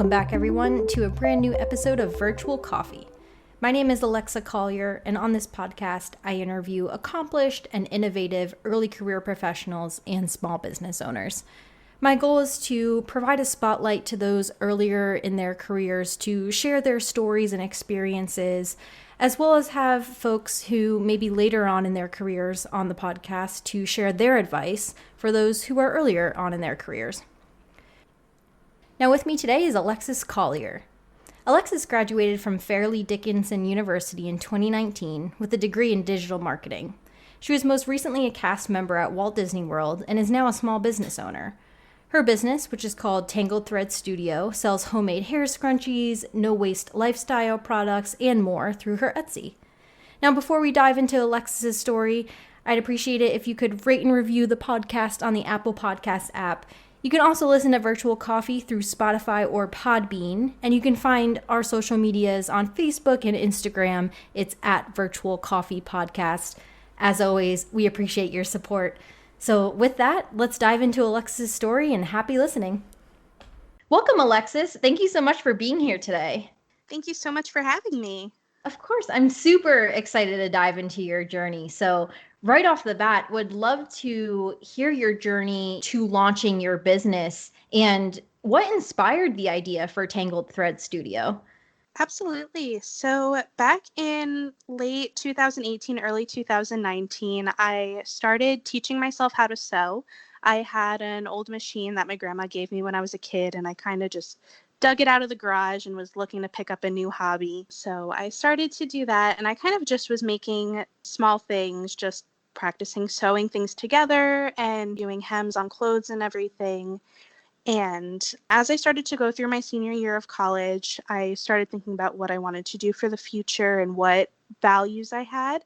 Welcome back, everyone, to a brand new episode of Virtual Coffee. My name is Alexis Collier, and on this podcast, I interview accomplished and innovative early career professionals and small business owners. My goal is to provide a spotlight to those earlier in their careers to share their stories and experiences, as well as have folks who may be later on in their careers on the podcast to share their advice for those who are earlier on in their careers. Now with me today is Alexis Collier. Alexis graduated from Fairleigh Dickinson University in 2019 with a degree in digital marketing. She was most recently a cast member at Walt Disney World and is now a small business owner. Her business, which is called Tangled Thread Studio, sells homemade hair scrunchies, no-waste lifestyle products, and more through her Etsy. Now, before we dive into Alexis's story, I'd appreciate it if you could rate and review the podcast on the Apple Podcasts app. You can also listen to Virtual Coffee through Spotify or Podbean, and you can find our social medias on Facebook and Instagram. It's at Virtual Coffee Podcast. As always, we appreciate your support. So with that, let's dive into Alexis' story and happy listening. Welcome, Alexis. Thank you so much for being here today. Thank you so much for having me. Of course, I'm super excited to dive into your journey. So right off the bat, would love to hear your journey to launching your business and what inspired the idea for Tangled Thread Studio. Absolutely. So back in late 2018, early 2019, I started teaching myself how to sew. I had an old machine that my grandma gave me when I was a kid, and I kind of just dug it out of the garage and was looking to pick up a new hobby. So I started to do that, and I kind of just was making small things, just practicing sewing things together and doing hems on clothes and everything. And as I started to go through my senior year of college, I started thinking about what I wanted to do for the future and what values I had.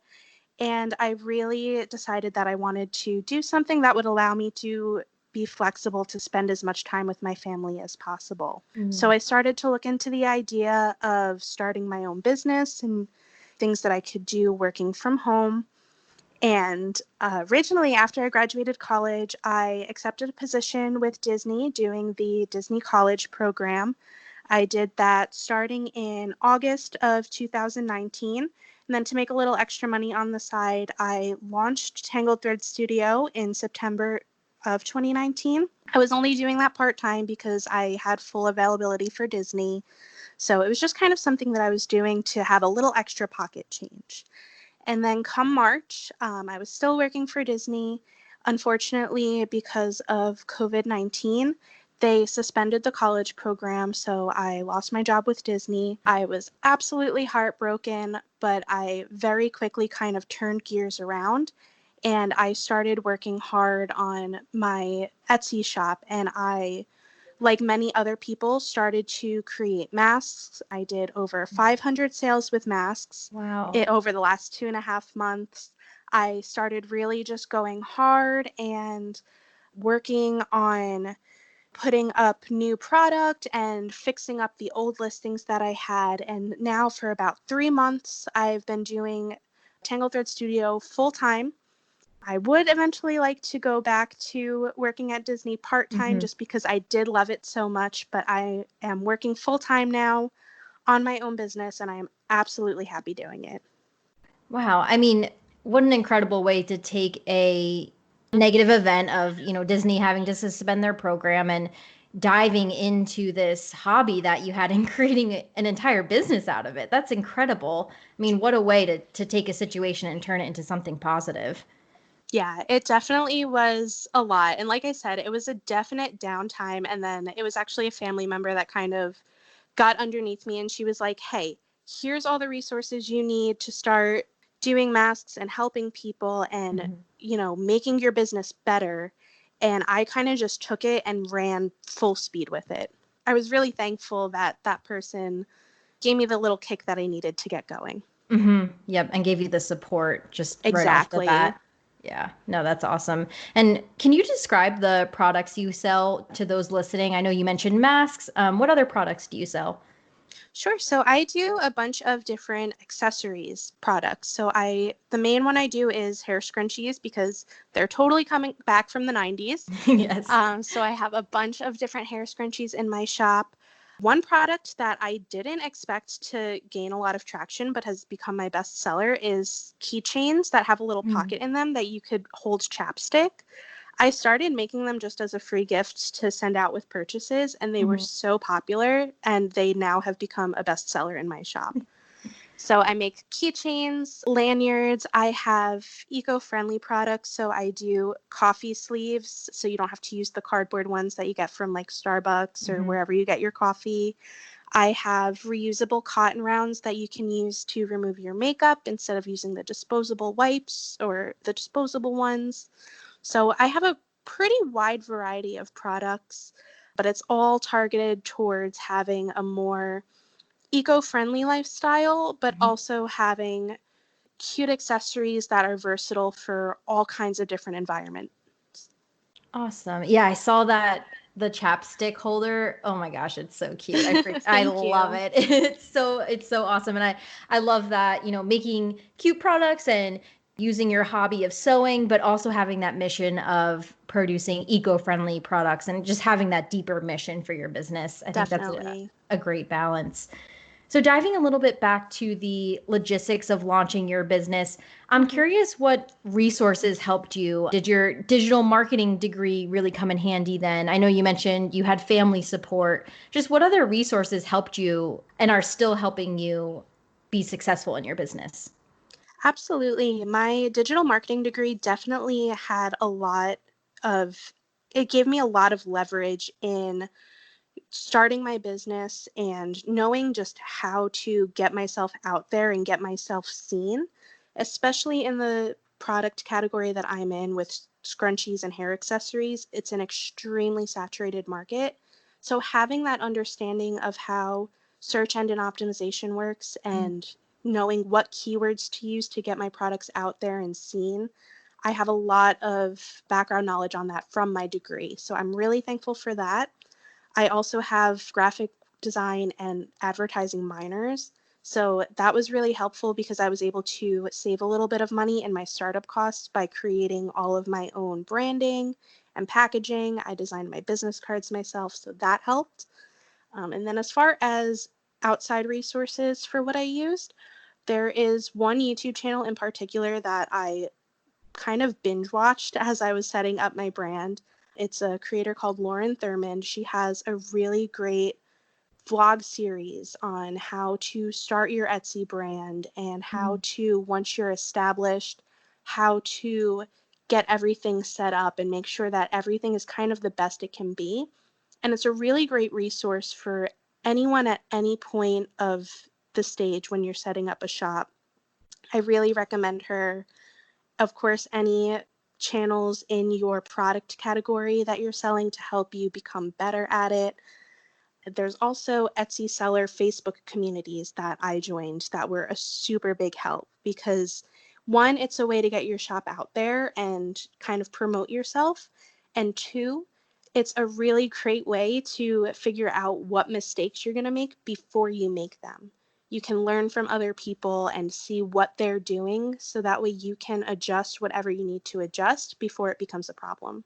And I really decided that I wanted to do something that would allow me to be flexible to spend as much time with my family as possible. So I started to look into the idea of starting my own business and things that I could do working from home. And originally, after I graduated college, I accepted a position with Disney doing the Disney College program. I did that starting in August of 2019. And then to make a little extra money on the side, I launched Tangled Thread Studio in September of 2019. I was only doing that part-time because I had full availability for Disney. So it was just kind of something that I was doing to have a little extra pocket change. And then come March, I was still working for Disney. Unfortunately, because of COVID-19, they suspended the college program, so I lost my job with Disney. I was absolutely heartbroken, but I very quickly kind of turned gears around, and I started working hard on my Etsy shop, and I, like many other people, started to create masks. I did over 500 sales with masks. Wow. Over the last 2.5 months. I started really just going hard and working on putting up new product and fixing up the old listings that I had. And now for about 3 months, I've been doing Tangled Thread Studio full time. I would eventually like to go back to working at Disney part-time just because I did love it so much, but I am working full-time now on my own business, and I am absolutely happy doing it. Wow. I mean, what an incredible way to take a negative event of, Disney having to suspend their program and diving into this hobby that you had and creating an entire business out of it. That's incredible. I mean, what a way to take a situation and turn it into something positive. Yeah, it definitely was a lot. And like I said, it was a definite downtime. And then it was actually a family member that kind of got underneath me, and she was like, hey, here's all the resources you need to start doing masks and helping people and, making your business better. And I kind of just took it and ran full speed with it. I was really thankful that that person gave me the little kick that I needed to get going. Yep. And gave you the support just Exactly. right off the bat. Yeah, no, that's awesome. And can you describe the products you sell to those listening? I know you mentioned masks. What other products do you sell? Sure. So I do a bunch of different accessories products. So the main one I do is hair scrunchies because they're totally coming back from the 90s. Yes. So I have a bunch of different hair scrunchies in my shop. One product that I didn't expect to gain a lot of traction but has become my best seller is keychains that have a little pocket in them that you could hold chapstick. I started making them just as a free gift to send out with purchases, and they were so popular, and they now have become a bestseller in my shop. So I make keychains, lanyards. I have eco-friendly products. So I do coffee sleeves, so you don't have to use the cardboard ones that you get from like Starbucks or wherever you get your coffee. I have reusable cotton rounds that you can use to remove your makeup instead of using the disposable wipes or the disposable ones. So I have a pretty wide variety of products, but it's all targeted towards having a more eco-friendly lifestyle, but also having cute accessories that are versatile for all kinds of different environments. Awesome. Yeah, I saw that the chapstick holder. Oh my gosh, it's so cute. I Thank love you. it. It's so awesome. And I love that, making cute products and using your hobby of sewing, but also having that mission of producing eco-friendly products and just having that deeper mission for your business. I think that's Definitely. a great balance. So, diving a little bit back to the logistics of launching your business, I'm Mhm. curious what resources helped you. Did your digital marketing degree really come in handy then? I know you mentioned you had family support. Just what other resources helped you and are still helping you be successful in your business? Absolutely. My digital marketing degree definitely had a lot of, it gave me a lot of leverage in starting my business and knowing just how to get myself out there and get myself seen, especially in the product category that I'm in with scrunchies and hair accessories. It's an extremely saturated market. So having that understanding of how search engine optimization works and knowing what keywords to use to get my products out there and seen, I have a lot of background knowledge on that from my degree. So I'm really thankful for that. I also have graphic design and advertising minors. So that was really helpful because I was able to save a little bit of money in my startup costs by creating all of my own branding and packaging. I designed my business cards myself, so that helped. And then as far as outside resources for what I used, there is one YouTube channel in particular that I kind of binge watched as I was setting up my brand. It's a creator called Lauren Thurmond. She has a really great vlog series on how to start your Etsy brand and how to, once you're established, how to get everything set up and make sure that everything is kind of the best it can be. And it's a really great resource for anyone at any point of the stage when you're setting up a shop. I really recommend her. Of course, any channels in your product category that you're selling to help you become better at it. There's also Etsy seller Facebook communities that I joined that were a super big help because one, it's a way to get your shop out there and kind of promote yourself. And two, it's a really great way to figure out what mistakes you're going to make before you make them. You can learn from other people and see what they're doing so that way you can adjust whatever you need to adjust before it becomes a problem.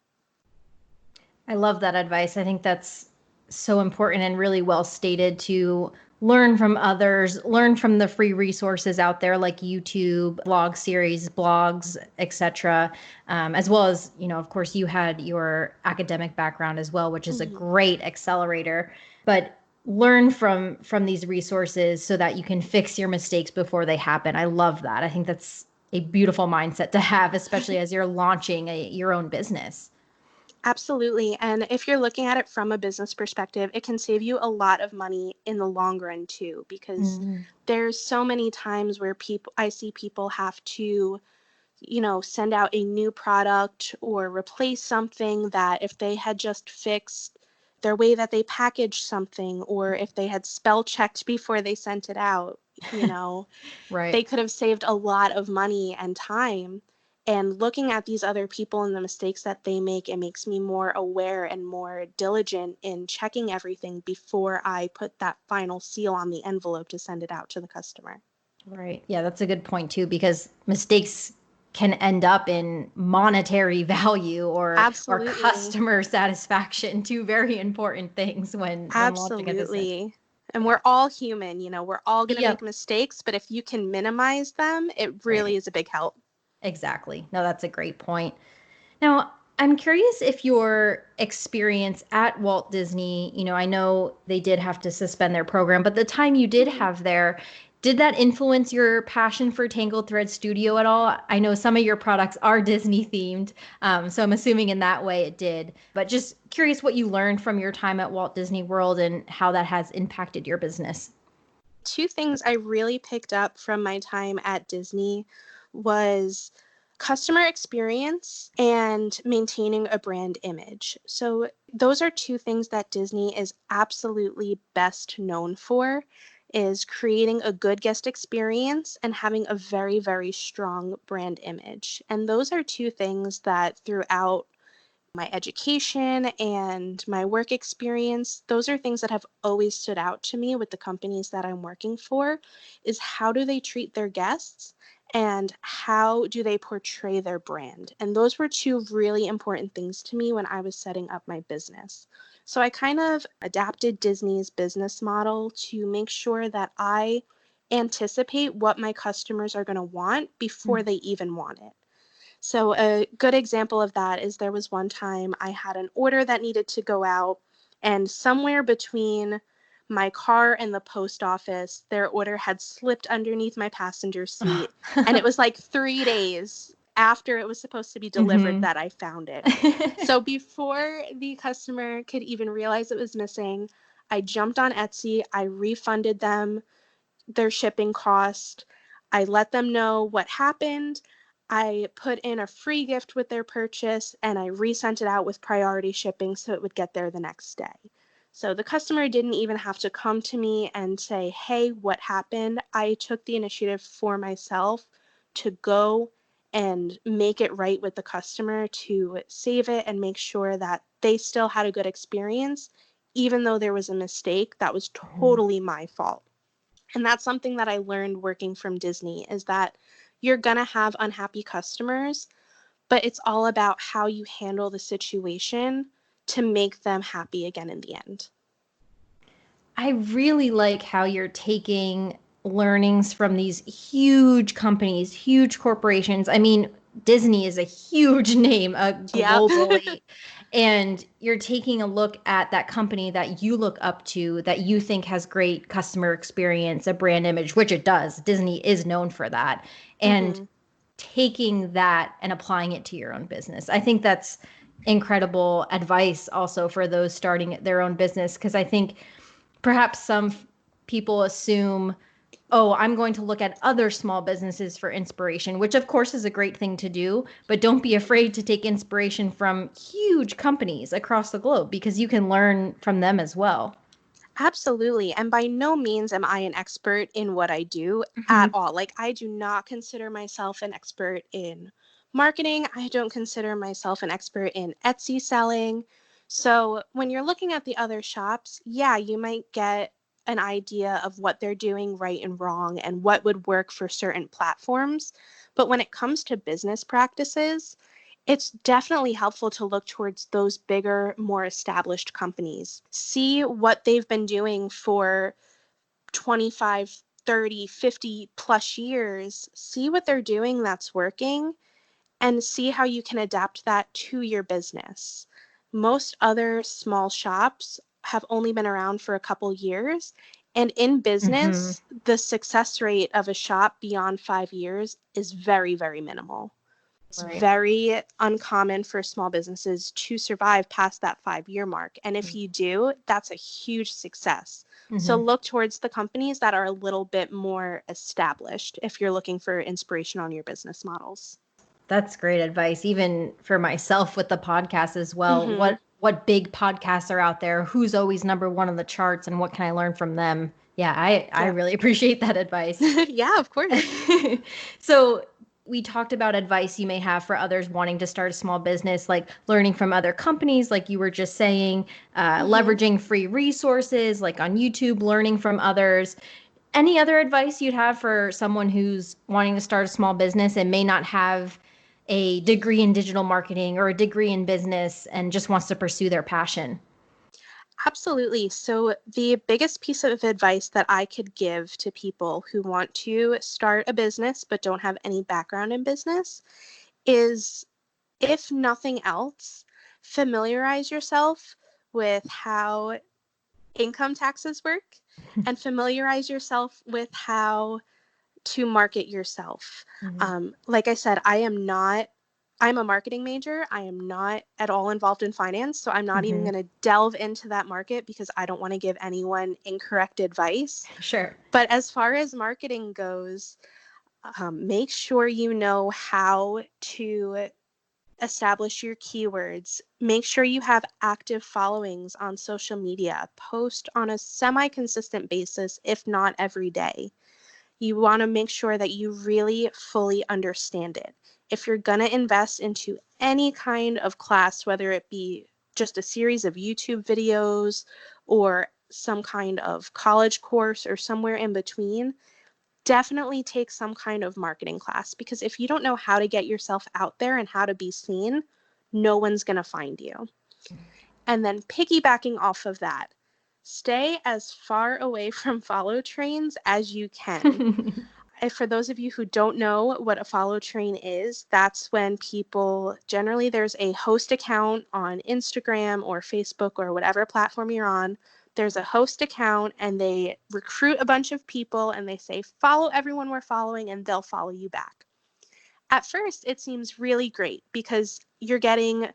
I love that advice. I think that's so important and really well stated to learn from others, learn from the free resources out there like YouTube, blog series, blogs, etc. As well as, of course, you had your academic background as well, which is a Mhm. great accelerator. But learn from these resources so that you can fix your mistakes before they happen. I love that. I think that's a beautiful mindset to have, especially as you're launching your own business. Absolutely. And if you're looking at it from a business perspective, it can save you a lot of money in the long run too, because Mhm. there's so many times where I see people have to, send out a new product or replace something that if they had just fixed their way that they packaged something, or if they had spell checked before they sent it out, you know, Right. they could have saved a lot of money and time. And looking at these other people and the mistakes that they make, it makes me more aware and more diligent in checking everything before I put that final seal on the envelope to send it out to the customer. Right. Yeah, that's a good point too, because mistakes can end up in monetary value or Absolutely. customer satisfaction, two very important things when launching a business. Absolutely. And we're all human, we're all going to make Yep. mistakes, but if you can minimize them, it really Right. is a big help. Exactly. No, that's a great point. Now, I'm curious if your experience at Walt Disney, I know they did have to suspend their program, but the time you did Mhm. have there, did that influence your passion for Tangled Thread Studio at all? I know some of your products are Disney themed, so I'm assuming in that way it did. But just curious what you learned from your time at Walt Disney World and how that has impacted your business. Two things I really picked up from my time at Disney was customer experience and maintaining a brand image. So those are two things that Disney is absolutely best known for, is creating a good guest experience and having a very, very strong brand image. And those are two things that throughout my education and my work experience, those are things that have always stood out to me with the companies that I'm working for, is how do they treat their guests and how do they portray their brand? And those were two really important things to me when I was setting up my business. So I kind of adapted Disney's business model to make sure that I anticipate what my customers are going to want before they even want it. So a good example of that is there was one time I had an order that needed to go out, and somewhere between my car and the post office, their order had slipped underneath my passenger seat, and it was like 3 days after it was supposed to be delivered Hmm. that I found it. So before the customer could even realize it was missing, I jumped on Etsy, I refunded them their shipping cost. I let them know what happened. I put in a free gift with their purchase and I resent it out with priority shipping so it would get there the next day. So the customer didn't even have to come to me and say, hey, what happened? I took the initiative for myself to go and make it right with the customer to save it and make sure that they still had a good experience, even though there was a mistake that was totally my fault. And that's something that I learned working from Disney is that you're going to have unhappy customers, but it's all about how you handle the situation to make them happy again in the end. I really like how you're taking learnings from these huge companies, huge corporations. I mean, Disney is a huge name Yep. globally. And you're taking a look at that company that you look up to, that you think has great customer experience, a brand image, which it does. Disney is known for that. And Hmm. taking that and applying it to your own business. I think that's incredible advice also for those starting their own business because I think perhaps some people assume, oh, I'm going to look at other small businesses for inspiration, which of course is a great thing to do, but don't be afraid to take inspiration from huge companies across the globe because you can learn from them as well. Absolutely. And by no means am I an expert in what I do at Hmm. all. Like, I do not consider myself an expert in marketing. I don't consider myself an expert in Etsy selling. So, when you're looking at the other shops, yeah, you might get an idea of what they're doing right and wrong and what would work for certain platforms. But when it comes to business practices, it's definitely helpful to look towards those bigger, more established companies. See what they've been doing for 25, 30, 50 plus years. See what they're doing that's working and see how you can adapt that to your business. Most other small shops have only been around for a couple years. And in Hmm. business, the success rate of a shop beyond 5 years is very, very minimal. It's Right. very uncommon for small businesses to survive past that 5 year mark. And if you do, that's a huge success. So Hmm. look towards the companies that are a little bit more established if you're looking for inspiration on your business models. That's great advice, even for myself with the podcast as well. Mm-hmm. What big podcasts are out there? Who's always number one on the charts, and what can I learn from them? Yeah, I Yep. really appreciate that advice. Yeah, of course. So we talked about advice you may have for others wanting to start a small business, like learning from other companies, like you were just saying, Mm-hmm. leveraging free resources, like on YouTube, learning from others. Any other advice you'd have for someone who's wanting to start a small business and may not have a degree in digital marketing or a degree in business and just wants to pursue their passion? Absolutely. So, the biggest piece of advice that I could give to people who want to start a business but don't have any background in business is, if nothing else, familiarize yourself with how income taxes work and familiarize yourself with how to market yourself. Mhm. Like I said, I'm a marketing major. I am not at all involved in finance. So I'm not even Mhm. going to delve into that market because I don't want to give anyone incorrect advice. Sure. But as far as marketing goes, make sure you know how to establish your keywords. Make sure you have active followings on social media. Post on a semi consistent basis, if not every day. You want to make sure that you really fully understand it. If you're going to invest into any kind of class, whether it be just a series of YouTube videos or some kind of college course or somewhere in between, definitely take some kind of marketing class, because if you don't know how to get yourself out there and how to be seen, no one's going to find you. And then piggybacking off of that, stay as far away from follow trains as you can. For those of you who don't know what a follow train is, that's when people, generally there's a host account on Instagram or Facebook or whatever platform you're on. There's a host account and they recruit a bunch of people and they say, follow everyone we're following, and they'll follow you back. At first, it seems really great because you're getting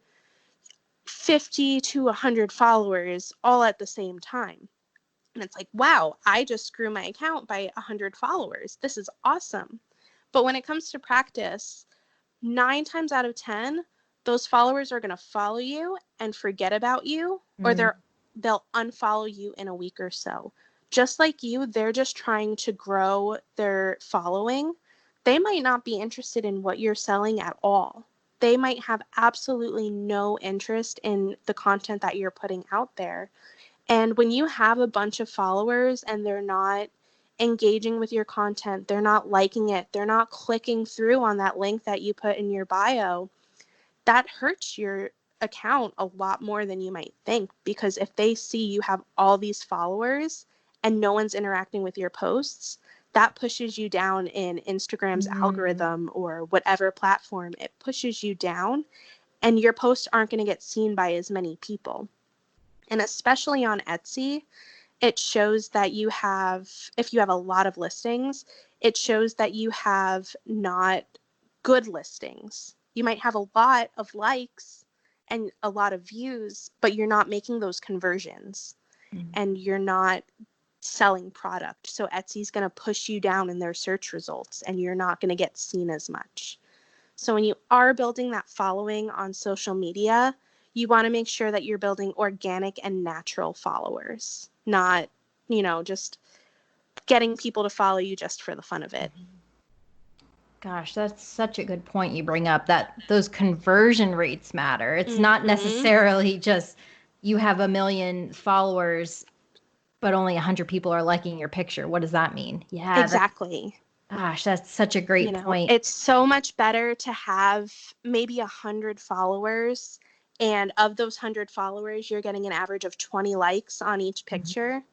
50 to 100 followers all at the same time. And it's like, wow, I just grew my account by 100 followers. This is awesome. But when it comes to practice, 9 times out of 10, those followers are going to follow you and forget about you, or Mm. they'll unfollow you in a week or so. Just like you, they're just trying to grow their following. They might not be interested in what you're selling at all. They might have absolutely no interest in the content that you're putting out there. And when you have a bunch of followers and they're not engaging with your content, they're not liking it, they're not clicking through on that link that you put in your bio, that hurts your account a lot more than you might think. Because if they see you have all these followers and no one's interacting with your posts, that pushes you down in Instagram's Mm. algorithm or whatever platform. It pushes you down, and your posts aren't going to get seen by as many people. And especially on Etsy, it shows that you have, if you have a lot of listings, it shows that you have not good listings. You might have a lot of likes and a lot of views, but you're not making those conversions Mm. and you're not selling product. So Etsy's going to push you down in their search results and you're not going to get seen as much. So when you are building that following on social media, you want to make sure that you're building organic and natural followers, not, just getting people to follow you just for the fun of it. Gosh, that's such a good point you bring up, that those conversion rates matter. It's not Mm-hmm. necessarily just you have a million followers, but only 100 people are liking your picture. What does that mean? Yeah, Exactly. that's such a great point. It's so much better to have maybe 100 followers, and of those 100 followers, you're getting an average of 20 likes on each Mhm. picture,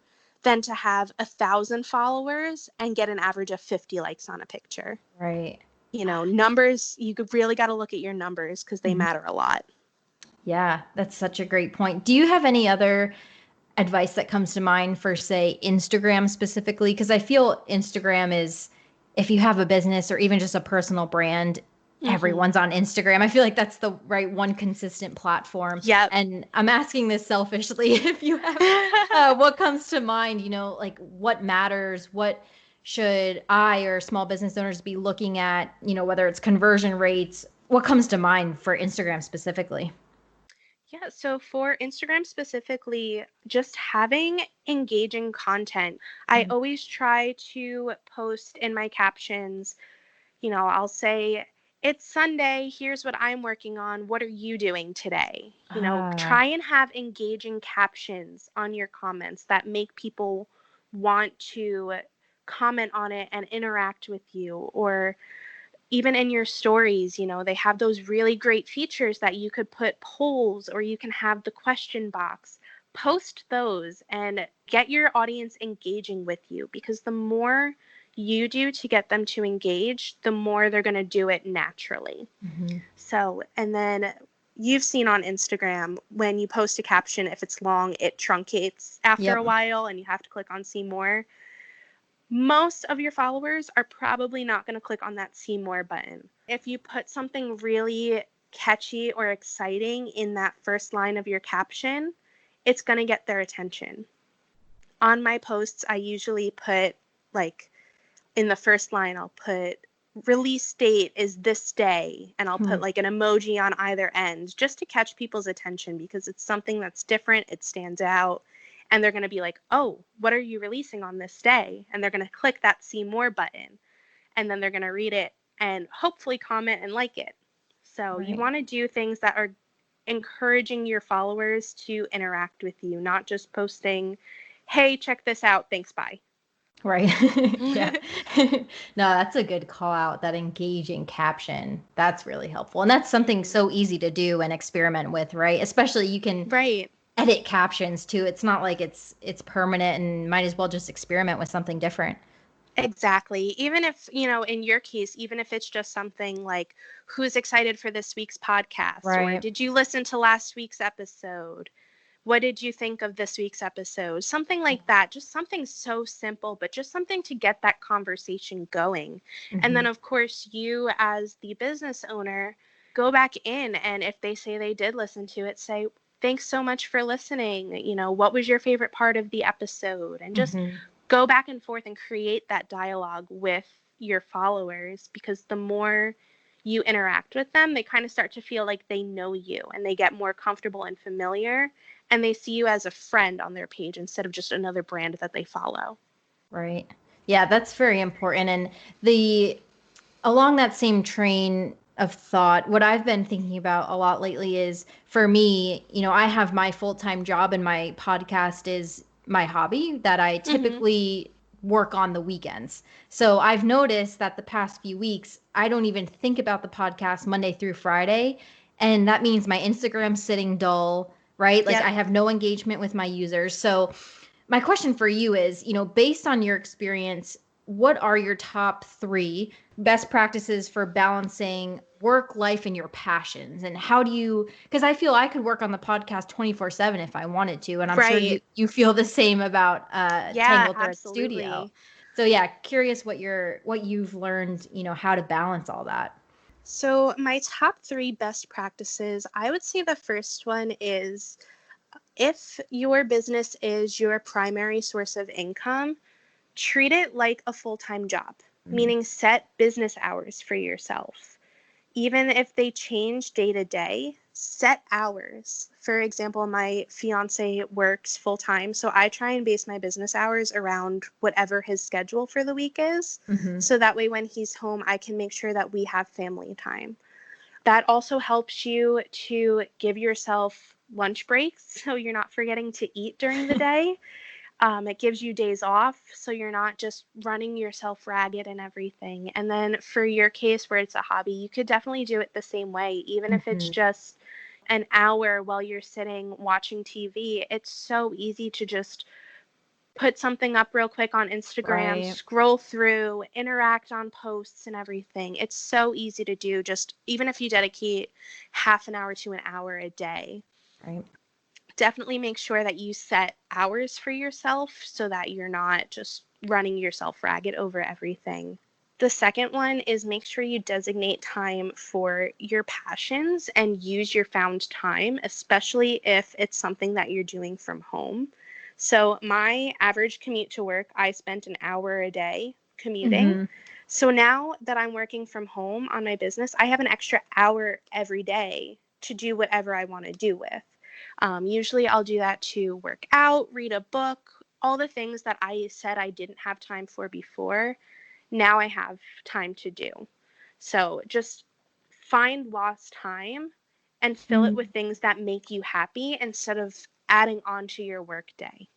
than to have 1,000 followers and get an average of 50 likes on a picture. Right. Numbers, you could really got to look at your numbers because they Mhm. matter a lot. Yeah, that's such a great point. Do you have any other advice that comes to mind for, say, Instagram specifically? Because I feel Instagram is, if you have a business or even just a personal brand, Mm-hmm. everyone's on Instagram. I feel like that's the right one consistent platform. Yep. And I'm asking this selfishly, if you have what comes to mind, like what matters, what should I or small business owners be looking at, whether it's conversion rates, what comes to mind for Instagram specifically? Yeah, so for Instagram specifically, just having engaging content. I Mm. always try to post in my captions, I'll say, it's Sunday, here's what I'm working on. What are you doing today? Ah, Try and have engaging captions on your comments that make people want to comment on it and interact with you. Or even in your stories, they have those really great features that you could put polls, or you can have the question box. Post those and get your audience engaging with you, because the more you do to get them to engage, the more they're going to do it naturally. Mm-hmm. So, and then you've seen on Instagram, when you post a caption, if it's long, it truncates after a while and you have to click on see more. Most of your followers are probably not going to click on that see more button. If you put something really catchy or exciting in that first line of your caption, it's going to get their attention. On my posts, I usually put, like, in the first line, I'll put release date is this day, and I'll put like an emoji on either end, just to catch people's attention, because it's something that's different, it stands out, and they're going to be like, oh, what are you releasing on this day? And they're going to click that see more button, and then they're going to read it and hopefully comment and like it. So you want to do things that are encouraging your followers to interact with you, not just posting, hey, check this out, thanks, bye. Right. Yeah. No, that's a good call out, that engaging caption. That's really helpful. And that's something so easy to do and experiment with, right? Especially you can edit captions too. It's not like it's permanent, and might as well just experiment with something different. Exactly. Even if, in your case, even if it's just something like, who's excited for this week's podcast? Or did you listen to last week's episode? What did you think of this week's episode? Something like that. Just something so simple, but just something to get that conversation going. And then, of course, you as the business owner, go back in, and if they say they did listen to it, say, thanks so much for listening. What was your favorite part of the episode? And just go back and forth and create that dialogue with your followers, because the more you interact with them, they kind of start to feel like they know you, and they get more comfortable and familiar, and they see you as a friend on their page instead of just another brand that they follow. Right. Yeah, that's very important. And along that same train of thought, what I've been thinking about a lot lately is, for me, I have my full-time job, and my podcast is my hobby that I typically work on the weekends. So I've noticed that the past few weeks, I don't even think about the podcast Monday through Friday. And that means my Instagram's sitting dull, right? Like I have no engagement with my users. So my question for you is, based on your experience, what are your top 3 best practices for balancing work life and your passions? And how do you, because I feel I could work on the podcast 24/7 if I wanted to. And I'm sure you feel the same about Tangled Thread Studio. So yeah, curious what you've learned, how to balance all that. So my top 3 best practices, I would say the first one is, if your business is your primary source of income, treat it like a full-time job, meaning set business hours for yourself. Even if they change day to day, set hours. For example, my fiance works full-time, so I try and base my business hours around whatever his schedule for the week is. So that way when he's home, I can make sure that we have family time. That also helps you to give yourself lunch breaks, so you're not forgetting to eat during the day. It gives you days off, so you're not just running yourself ragged and everything. And then for your case, where it's a hobby, you could definitely do it the same way, even if it's just an hour while you're sitting watching TV. It's so easy to just put something up real quick on Instagram, scroll through, interact on posts and everything. It's so easy to do, just even if you dedicate half an hour to an hour a day. Definitely make sure that you set hours for yourself so that you're not just running yourself ragged over everything. The second one is, make sure you designate time for your passions and use your found time, especially if it's something that you're doing from home. So my average commute to work, I spent an hour a day commuting. So now that I'm working from home on my business, I have an extra hour every day to do whatever I want to do with. Usually I'll do that to work out, read a book, all the things that I said I didn't have time for before. Now I have time to do. So just find lost time and fill it with things that make you happy, instead of adding on to your work day,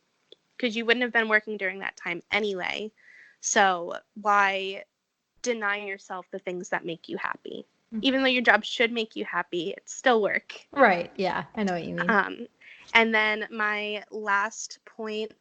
because you wouldn't have been working during that time anyway. So why deny yourself the things that make you happy? Even though your job should make you happy, it's still work. Right. Yeah, I know what you mean. And then my last point,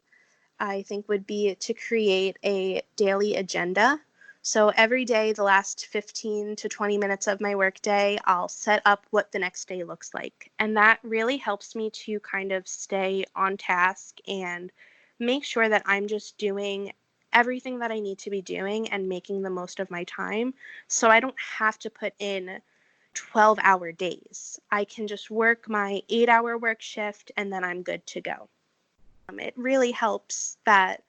I think, would be to create a daily agenda. So every day, the last 15 to 20 minutes of my workday, I'll set up what the next day looks like. And that really helps me to kind of stay on task and make sure that I'm just doing everything that I need to be doing and making the most of my time. So I don't have to put in 12-hour days. I can just work my 8-hour work shift and then I'm good to go. It really helps that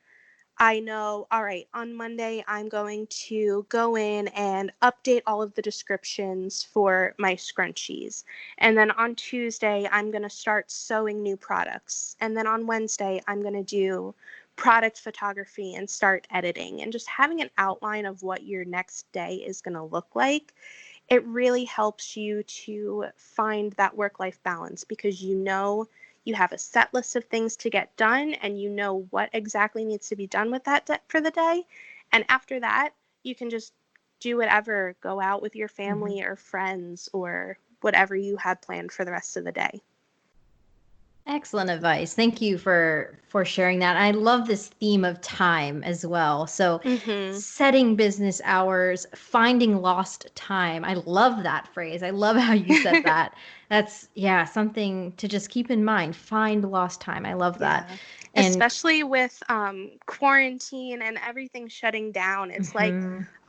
I know, all right, on Monday, I'm going to go in and update all of the descriptions for my scrunchies. And then on Tuesday, I'm going to start sewing new products. And then on Wednesday, I'm going to do product photography and start editing. And just having an outline of what your next day is going to look like, it really helps you to find that work-life balance because you know you have a set list of things to get done and you know what exactly needs to be done with that for the day. And after that, you can just do whatever, go out with your family or friends or whatever you had planned for the rest of the day. Excellent advice. Thank you for sharing that. I love this theme of time as well. So setting business hours, finding lost time. I love that phrase. I love how you said that. That's something to just keep in mind. Find lost time. I love that. And especially with quarantine and everything shutting down, it's like,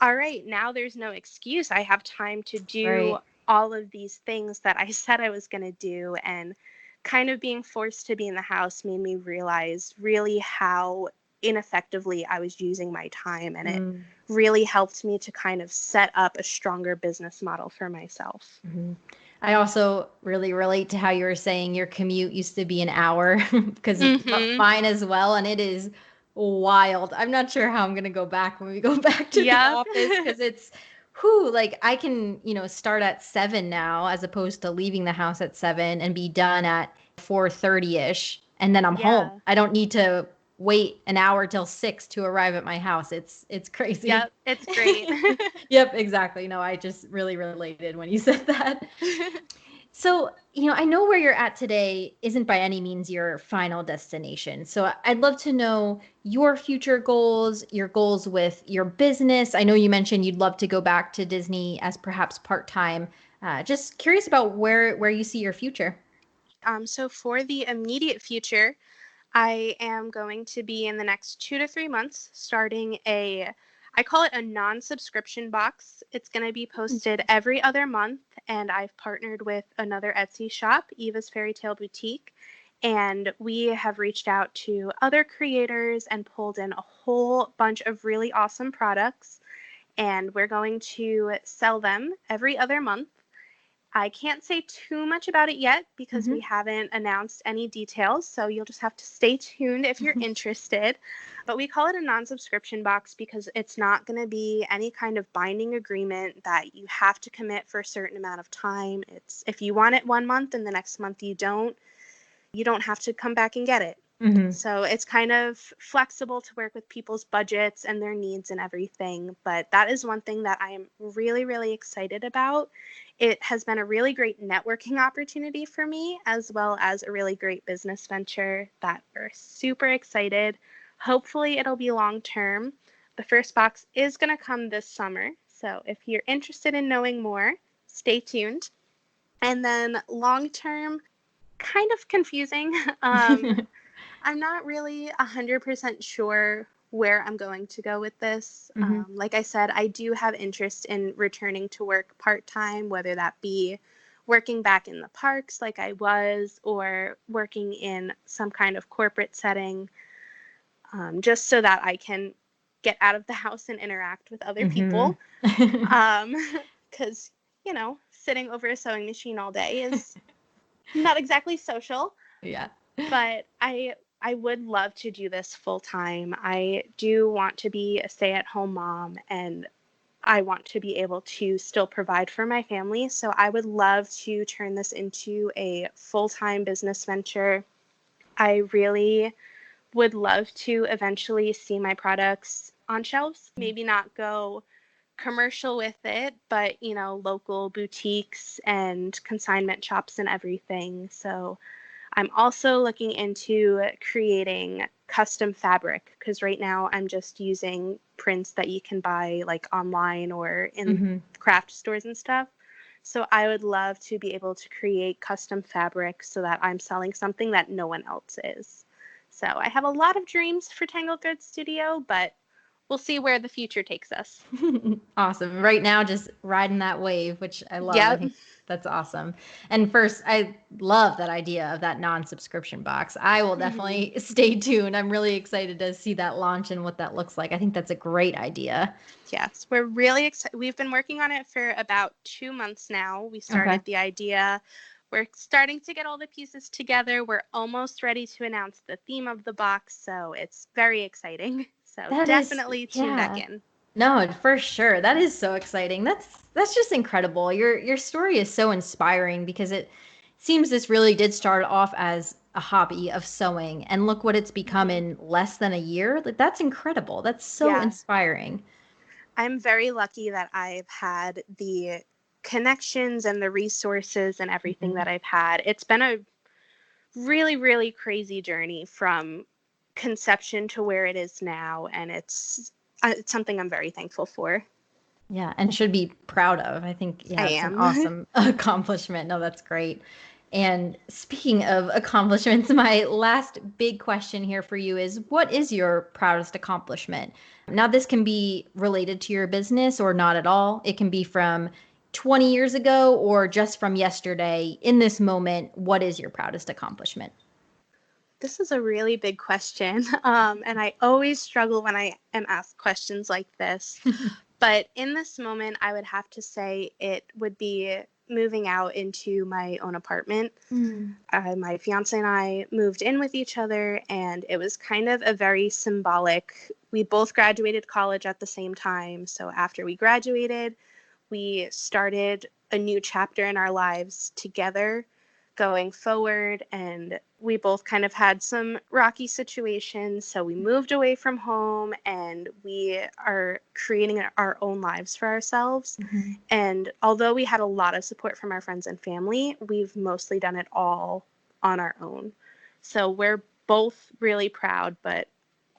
all right, now there's no excuse. I have time to do all of these things that I said I was going to do. And kind of being forced to be in the house made me realize really how ineffectively I was using my time. And it really helped me to kind of set up a stronger business model for myself. I also really relate to how you were saying your commute used to be an hour because mine as well. And it is wild. I'm not sure how I'm going to go back when we go back to the office because it's like I can, start at 7 now as opposed to leaving the house at 7 and be done at 4:30ish. And then I'm home. I don't need to wait an hour till 6 to arrive at my house. It's crazy. Yep, it's great. Yep, exactly. No, I just really related when you said that. So, I know where you're at today isn't by any means your final destination. So I'd love to know your future goals, your goals with your business. I know you mentioned you'd love to go back to Disney as perhaps part-time. Just curious about where you see your future. So for the immediate future, I am going to be in the next 2 to 3 months starting I call it a non-subscription box. It's going to be posted every other month, and I've partnered with another Etsy shop, Eva's Fairy Tale Boutique, and we have reached out to other creators and pulled in a whole bunch of really awesome products, and we're going to sell them every other month. I can't say too much about it yet because we haven't announced any details, so you'll just have to stay tuned if you're interested. But we call it a non-subscription box because it's not going to be any kind of binding agreement that you have to commit for a certain amount of time. It's if you want it one month and the next month you don't have to come back and get it. So it's kind of flexible to work with people's budgets and their needs and everything. But that is one thing that I am really, really excited about. It has been a really great networking opportunity for me, as well as a really great business venture that we're super excited. Hopefully it'll be long term. The first box is going to come this summer. So if you're interested in knowing more, stay tuned. And then long term, kind of confusing. I'm not really 100% sure where I'm going to go with this. Like I said, I do have interest in returning to work part-time, whether that be working back in the parks like I was or working in some kind of corporate setting, just so that I can get out of the house and interact with other people. Because, sitting over a sewing machine all day is not exactly social. Yeah. But I would love to do this full time. I do want to be a stay-at-home mom, and I want to be able to still provide for my family. So I would love to turn this into a full-time business venture. I really would love to eventually see my products on shelves, maybe not go commercial with it, but local boutiques and consignment shops and everything. So I'm also looking into creating custom fabric, because right now I'm just using prints that you can buy like online or in craft stores and stuff. So I would love to be able to create custom fabric so that I'm selling something that no one else is. So I have a lot of dreams for Tangled Thread Studio, but we'll see where the future takes us. Awesome. Right now, just riding that wave, which I love. I Yep. think that's awesome. And first, I love that idea of that non-subscription box. I will definitely stay tuned. I'm really excited to see that launch and what that looks like. I think that's a great idea. Yes, we're really excited. We've been working on it for about 2 months now. We started the idea. We're starting to get all the pieces together. We're almost ready to announce the theme of the box, so it's very exciting. So definitely tune back in. No, for sure. That is so exciting. That's just incredible. Your story is so inspiring because it seems this really did start off as a hobby of sewing, and look what it's become in less than a year. Like, that's incredible. That's so inspiring. I'm very lucky that I've had the connections and the resources and everything that I've had. It's been a really, really crazy journey from conception to where it is now, and it's something I'm very thankful for. Yeah, and should be proud of. I think, I it's an am. awesome accomplishment. No, that's great. And speaking of accomplishments, my last big question here for you is, what is your proudest accomplishment? Now, this can be related to your business or not at all. It can be from 20 years ago or just from yesterday. In this moment, what is your proudest accomplishment? This is a really big question, and I always struggle when I am asked questions like this. But in this moment, I would have to say it would be moving out into my own apartment. My fiance and I moved in with each other, and it was kind of a very symbolic. We both graduated college at the same time. So after we graduated, we started a new chapter in our lives together going forward, and we both kind of had some rocky situations, so we moved away from home and we are creating our own lives for ourselves. And although we had a lot of support from our friends and family, we've mostly done it all on our own. So we're both really proud, but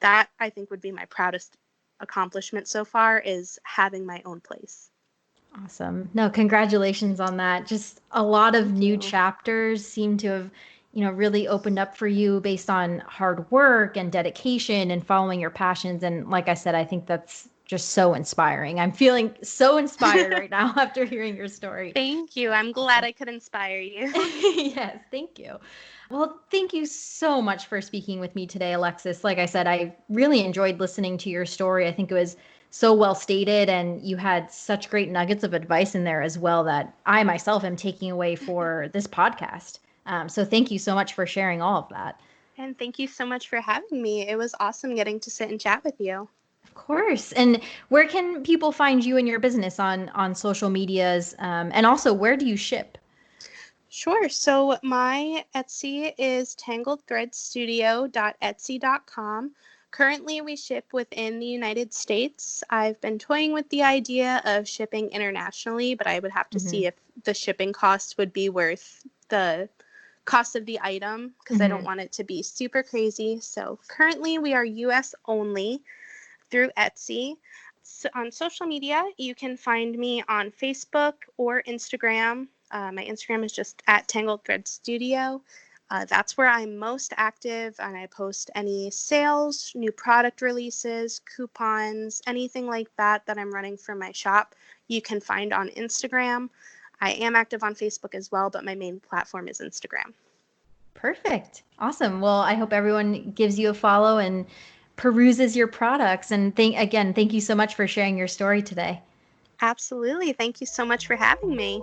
that I think would be my proudest accomplishment so far, is having my own place. Awesome. No, congratulations on that. Just a lot of new chapters seem to have, really opened up for you based on hard work and dedication and following your passions. And like I said, I think that's just so inspiring. I'm feeling so inspired right now after hearing your story. Thank you. I'm glad I could inspire you. Yes, thank you. Well, thank you so much for speaking with me today, Alexis. Like I said, I really enjoyed listening to your story. I think it was so well stated, and you had such great nuggets of advice in there as well that I myself am taking away for this podcast. So thank you so much for sharing all of that. And thank you so much for having me. It was awesome getting to sit and chat with you. Of course. And where can people find you and your business on social medias? And also, where do you ship? Sure. So my Etsy is tangledthreadstudio.etsy.com. Currently, we ship within the United States. I've been toying with the idea of shipping internationally, but I would have to see if the shipping cost would be worth the cost of the item, because I don't want it to be super crazy. So currently, we are US only through Etsy. So on social media, you can find me on Facebook or Instagram. My Instagram is just at Tangled Thread Studio. That's where I'm most active, and I post any sales, new product releases, coupons, anything like that I'm running for my shop. You can find on Instagram. I am active on Facebook as well, but my main platform is Instagram. Perfect. Awesome. Well, I hope everyone gives you a follow and peruses your products. And thank you so much for sharing your story today. Absolutely. Thank you so much for having me.